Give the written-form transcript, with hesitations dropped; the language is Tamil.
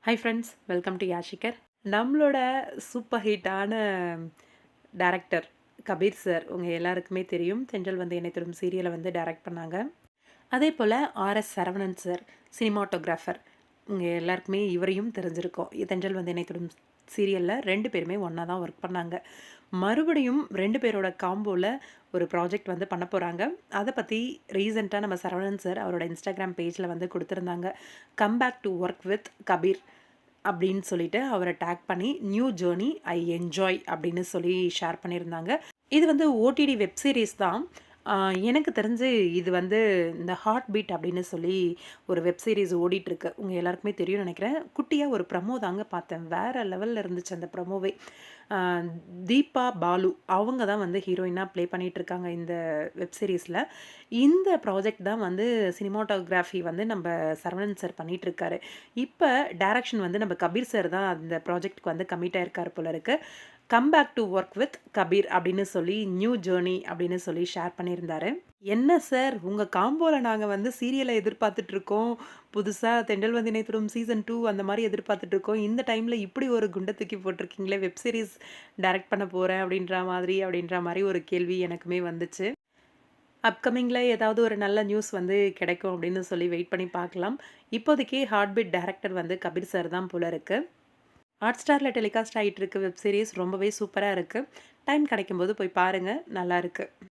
ஹை ஃப்ரெண்ட்ஸ், வெல்கம் டு யாஷிகர். நம்மளோட சூப்பர் ஹிட்டான டைரக்டர் கபீர் சார் உங்கள் எல்லாருக்குமே தெரியும். தென்றல் வந்து என்னை தொடும் சீரியலை வந்து டைரக்ட் பண்ணாங்க. அதே போல் ஆர்எஸ் சரவணன் சார் சினிமாட்டோகிராஃபர், உங்கள் எல்லாருக்குமே இவரையும் தெரிஞ்சிருக்கோம். தென்றல் வந்து என்னை தொடும் சீரியலில் 2 பேருமே ஒன்றா தான் ஒர்க் பண்ணாங்க. மறுபடியும் 2 பேரோட காம்போவில் ஒரு ப்ராஜெக்ட் வந்து பண்ண போகிறாங்க. அதை பற்றி ரீசெண்டாக நம்ம சரவணன் சார் அவரோட இன்ஸ்டாகிராம் பேஜில் வந்து கொடுத்துருந்தாங்க. Come back to work with Kabir அப்படின்னு சொல்லிட்டு அவரை டேக் பண்ணி நியூ ஜேர்னி ஐ என்ஜாய் அப்படின்னு சொல்லி ஷேர் பண்ணியிருந்தாங்க. இது வந்து ஓடிடி வெப் சீரிஸ் தான். எனக்கு தெரிஞ்சு இது வந்து இந்த ஹார்ட் பீட் அப்படின்னு சொல்லி ஒரு வெப் சீரிஸ் ஓடிட்டுருக்கு. உங்கள் எல்லாருக்குமே தெரியும்னு நினைக்கிறேன். குட்டியாக ஒரு ப்ரமோ தாங்க பார்த்தேன். வேறு லெவலில் இருந்துச்சு அந்த ப்ரமோவே. தீபா பாலு அவங்க தான் வந்து ஹீரோயினாக ப்ளே பண்ணிகிட்ருக்காங்க இந்த வெப் சீரிஸில். இந்த ப்ராஜெக்ட் தான் வந்து சினிமாட்டோகிராஃபி வந்து நம்ம சரவணன் சார் பண்ணிகிட்ருக்காரு. இப்போ டைரக்ஷன் வந்து நம்ம கபீர் சார் தான் அந்த ப்ராஜெக்ட்டுக்கு வந்து கமிட் ஆயிருக்கார் போல இருக்குது. Come back to work with Kabir அப்படின்னு சொல்லி நியூ ஜேர்னி அப்படின்னு சொல்லி ஷேர் பண்ணியிருந்தாரு. என்ன சார், உங்கள் காம்போவில் நாங்கள் வந்து சீரியலை எதிர்பார்த்துட்ருக்கோம். புதுசாக தென்றல் வந்து இணைத்திடும் சீசன் 2 அந்த மாதிரி எதிர்பார்த்துட்ருக்கோம். இந்த டைமில் இப்படி ஒரு குண்டை தூக்கி போட்டிருக்கீங்களே, வெப் சீரிஸ் டைரக்ட் பண்ண போகிறேன் அப்படின்ற மாதிரி ஒரு கேள்வி எனக்குமே வந்துச்சு. அப்கமிங்கில் ஏதாவது ஒரு நல்ல நியூஸ் வந்து கிடைக்கும் அப்படின்னு சொல்லி வெயிட் பண்ணி பார்க்கலாம். இப்போதைக்கு ஹார்ட் பீட் டைரக்டர் வந்து கபீர் சார் தான் போல இருக்குது. ஹாட்ஸ்டாரில் டெலிகாஸ்ட் ஆகிட்டு இருக்கு வெப் சீரிஸ் ரொம்பவே சூப்பராக இருக்குது. டைம் கிடைக்கும்போது போய் பாருங்கள், நல்லா இருக்குது.